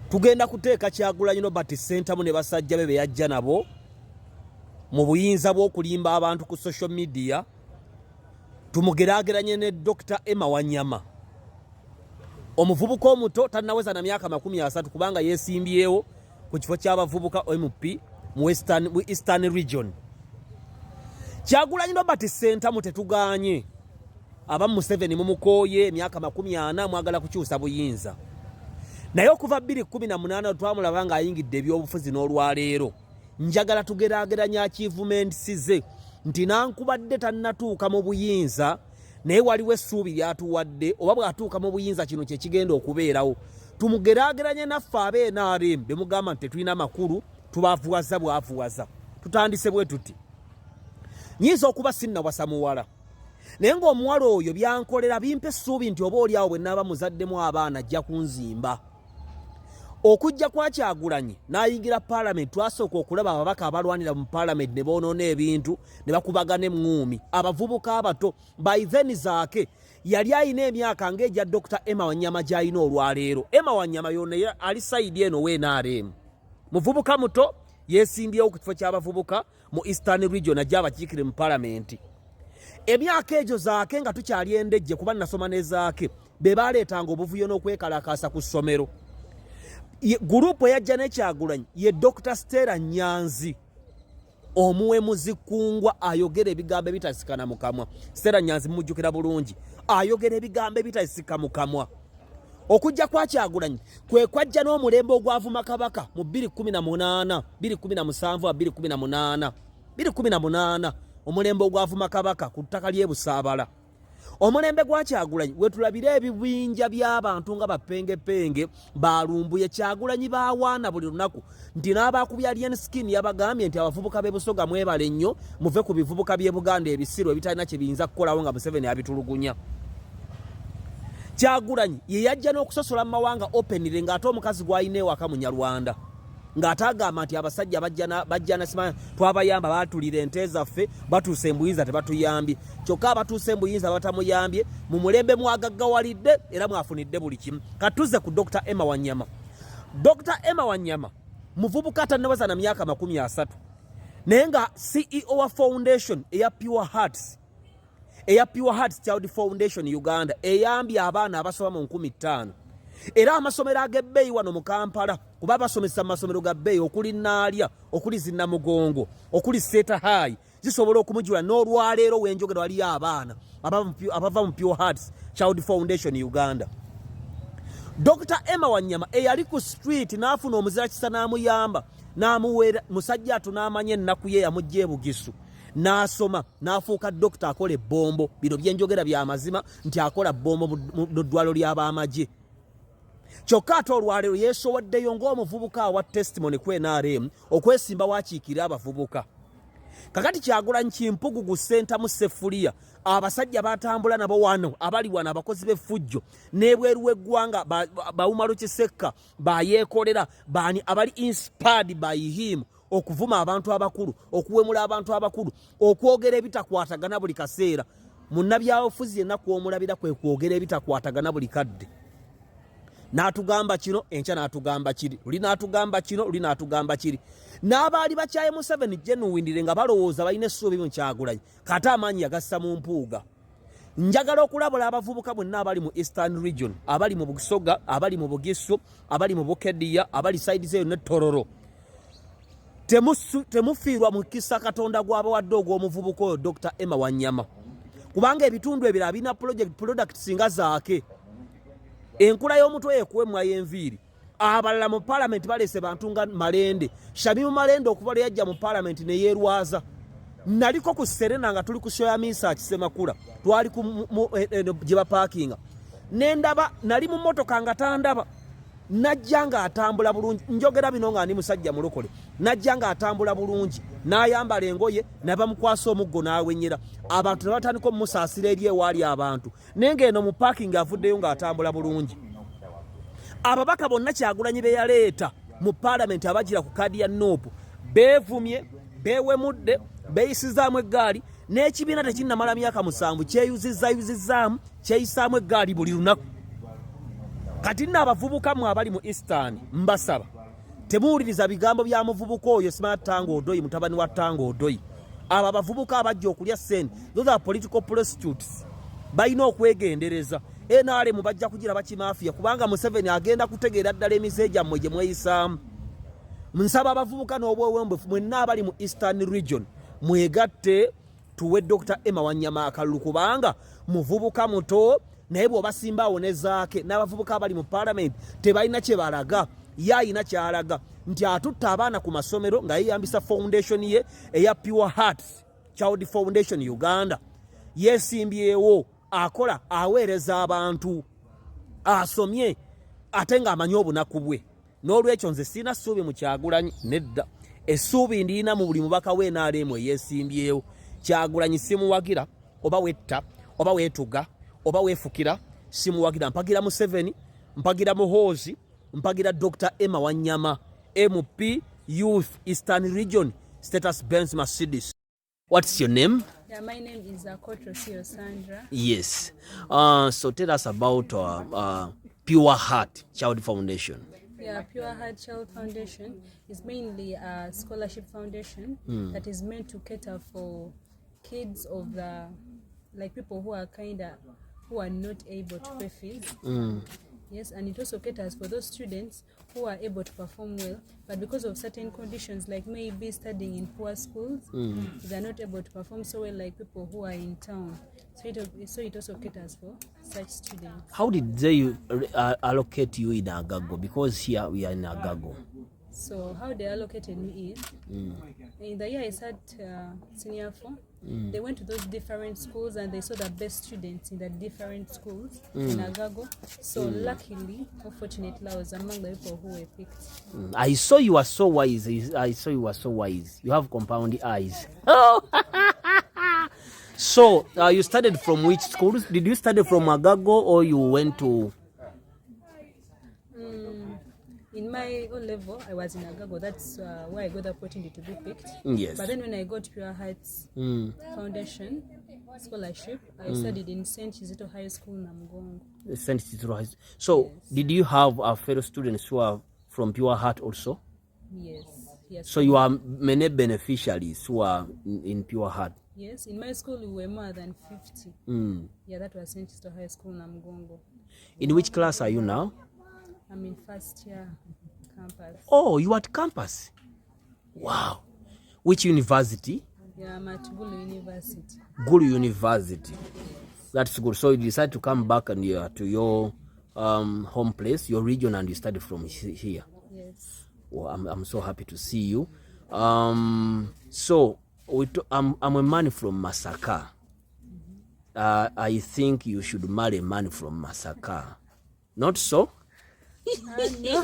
tugenda kuteeka Kyagulanyi Robert Ssentamu ne basajja be yajja nabo mu buyinza bw'okulimba abantu ku social media, tumugeraageranye ne Dr. Emma Wanyama, omuvubuka omuto tannaweza na myaka 30 kubanga yeesimbyewo ku kifo ky'abavubuka MP mu Eastern Region. Kyagulanyi Robert Ssentamu tetuganye abamu Museveni mumukooye emyaka 40 mwagala kukyusa buyinza, naye okuva 2018 twamulaba nga ayingidde ebyobufuzi n'olwaleero. Njagala tugeraageranya achievements ze nti nankubadde tannatuuka mu buyinza, naye waliwo essuubi lyatuwadde oba bw'atuuka mu buyinza kino kye kigenda okubeerawo. Tumugeraageranye naffe NRM bemugamba nti tetulina makulu, tubavuwaza bwavuwaza. Tutandise bwe tuti, nyiza okuba sinnawasa muwala, naye ng'omuwala oyo byankolera bimpa essuubi nti oba oliawo bwe naaba muzaddemu abaana ajja kunzimba. Okujja kwa Kyagulanyi n'ayingira Parliament, twasooka okulaba ababaka abalwanira mu Parliament ne boonoona ebintu ne bakubagana eŋŋuumi, abavubuka abato. By then Zaake yali ayina emyaka ng'egya Dr. Emma Wanyama gy'alina olwaleero. Emma Wanyama yonna ali sayidi eno w'NRM, muvubuka muto yeesimbyewo ku kifo ky'abavubuka mu Eastern Region, ajja abakiikire mu Parliament. Emyaka egyo Zaake nga tukyali endejje, kuba nasoma ne Zaake, be baaleetanga obuvuyo n'okwekalakaasa ku ssomero. Gurupu eyajja ne Kyagulanyi ye Dr. Stella Nyanzi, omuwemuzi Kkungwa, ayogera ebigambo ebitasikana mu kamwa. Stella Nyanzi mujjukira bulungi, ayogera ebigambo ebitasika mu kamwa. Okujja kwa Kyagulanyi kwe kwajja n'omulembe ogwavuma Kabaka mu 2018, 2017, 2018 omulembe ogwavuma Kabaka ku ttaka ly'e Busaabala. Omulembe gwa Kyagulanyi wetulabira ebibinja by'abantu nga bapengepenge balumbuye Kyagulanyi bawaana buli lunaku nti n'abakubi alien skin yabagambye nti abavubuka b'e Busoga mwebale nnyo muve ku bivubuka by'e Buganda ebisiru ebitalina kye biyinza kukolawo nga Museveni abitulugunya. Kyagulanyi ye yajja n'okusosola mu mawanga openire ng'ate omukazi gw'alina ewaka mu Nyarwanda, ng'atagamba nti abasajja bajja nasima twabayamba baatulira ente zaffe batuuse embuyinza tebatuyambye. Kyokka abatuuse embuyinza batamuyambye, mu mulembe mwagaggawalidde era mwafunidde buli kimu. Katuze ku Dr. Emma Wanyama. Dr. Emma Wanyama muvubuka atannabaza na myaka 30, naye nga CEO wa foundation eya Pure Hearts Child Foundation Uganda, eyambye abaana abasoma mu 15,000. Era amasomero ag'ebbeeyi wano mu Kampala, kuba basomesa amasomero ga bbeeyi okuli Naalya, okuli Zinnamugongo, okuli Seta High, zisobola okumujula n'olwaleero w'enjogera waliyo abaana abava mu Pure Hearts Child Foundation Uganda. Dr. Emma Wanyama eyali ku street n'afuna omuzira kisa n'amuyamba n'amuweera musajja atunaamanya ennaku ye yamujja e Bugisu, n'asoma n'afuuka dokita akola ebbombo. Bino byenjogera bya mazima nti akola bbombo mu ddwaliro ly'abamagye. Kyokka ate olwaleero yeesowaddeyo ng'omuvubuka awa testimony ku NRM okwesimba wakiikira abavubuka. Kakati Kyagulanyi Kimpugugu Ssentamu Seffuliya, abasajja batambula nabo wano abali wano abakozi b'effujjo n'ebweru w'eggwanga Bawumalo Kisekka bayeekolera baani abali inspired by him okuvuma abantu abakulu, okuwemula abantu abakulu, okwogera ebitakwatagana buli kaseera. Munnabyabufuzi yenna kw'omulabira kwe kwogera ebitakwatagana buli kadde. N'atugamba kino enkya n'atugamba kiri, luli n'atugamba kino luli n'atugamba kiri. N'abaali bakyaye Museveni genuwindire nga balowooza balina essuubi mu Kyagulanyi, kate amaanyi yagassa mu Mpuga. Njagala okulabula abavubuka bonna abali mu Eastern Region, abali mu Busoga, abali mu Bugisu, abali mu Bukedya, abali side zeyo ne Tororo. Temufiirwa mu kisa Katonda gw'abawadde ogw'omuvubuka oyo Dr. Emma Wanyama, kubanga ebitundu ebirala birina products nga Zaake. Enkula y'omutwe ekuwemwa y'enviiri. Abalala mu Parliament balese bantu nga Malende. Shamimu Malende okuva lwe yajja mu Parliament ne yeerwaza. Naliko ku Serena nga tuli ku show ya Misa Kisemakula. Twali gye bapaakinga. Nendaba nali mu mmotoka nga tandaba. Najja nga atambula bulungi. Njogera bino nga ndi musajja mulokole. Najja nga atambula bulungi. N'ayambala engoye n'abamukwasa omuggo n'awenyera. Abantu ne batandika omusaasira eri ewaali abantu. Nenge eno mu parking avuddeyo nga atambula bulungi. Ababaka bonna Kyagulanyi be yaleeta mu Parliament abagira ku kadi ya Nopu beevumye, beewemudde, beeyisizaamu eggaali, n'ekibiina tekinnamala myaka 7 kyeyuzizzaamu kyeyisaamu eggaali buli lunaku. Kati nno abavubuka mwe abali mu Eastern mbasaba temuwuliriza bigambo bya muvubuka oyo Smart Tango Odoyi mutabani wa Tango Odoyi. Abo abavubuka abajja okulya ssente, those are political prostitutes. Balina okwegendereza. NRM bajja kugira bakimafia kubanga Museveni agenda kutegeera ddala emize gyammwe gye mweyisaamu. Nsaba abavubuka n'obwewembe mwenna abali mu Eastern region mwegatte tuwe Dr. Emma Wanyama akalulu kubanga muvubuka muto naye bw'obasimbawo ne Zaake n'abavubuka abali mu parliament tebalina kye balaga. Ye alina kyalaga nti atutta abaana ku masomero nga yeyambisa foundation ye eya Pure Heart Child Foundation Uganda. Yeesimbyewo akola aweereza abantu asomye ate ng'amanyi obunaku bwe. N'olwekyo nze sina ssuubi mu Kyagulanyi nedda. Essuubi ndiina mu buli mubaka w'NRM yeesimbyewo. Kyagulanyi simuwagira oba wetta oba weetuga oba weefukira simuwagira. Mpagira Museveni, mpagira Muhoozi, mpagira Dr. Emma Wanyama, MP Youth Eastern Region Status Benz Mercedes. What's your name? Yeah, my name is Zaake Sandra. Yes. So tell us about Pure Heart Child Foundation. Yeah, Pure Heart Child Foundation is mainly a scholarship foundation that is meant to cater for kids of the, like people who are not able to pay fees. Yes, and it also caters for those students who are able to perform well, but because of certain conditions, like maybe studying in poor schools, they're not able to perform so well like people who are in town. So it also caters for such students. How did they allocate you in Agago? Because here we are in Agago. So how they allocated me is, in the year I started senior 4, they went to those different schools and they saw the best students in the different schools in Agago. So luckily, unfortunately, I was among the people who were picked. I saw you were so wise. You have compound eyes. Oh. So you studied from which schools? Did you study from Agago or you went to... In my O level, I was in Agago. That's where I got the opportunity to be picked. Yes. But then when I got Pure Heights Foundation scholarship, I studied in St. Kizito High School, Namgongo. St. Kizito High School. So, yes. Did you have fellow students who are from Pure Heart also? Yes. Yes. So you are many beneficiaries who are in Pure Heart? Yes. In my school, we were more than 50. Yeah, that was St. Kizito High School, Namgongo. In which class are you now? I'm in first year campus. Oh, you at campus? Wow. Which university? Yeah, I'm at Gulu University. Gulu University. That's good. So you decide to come back and to your home place, your region, and you study from here. Yes. Well, I'm so happy to see you. So I'm a man from Masaka. I think you should marry a man from Masaka. Not so? No.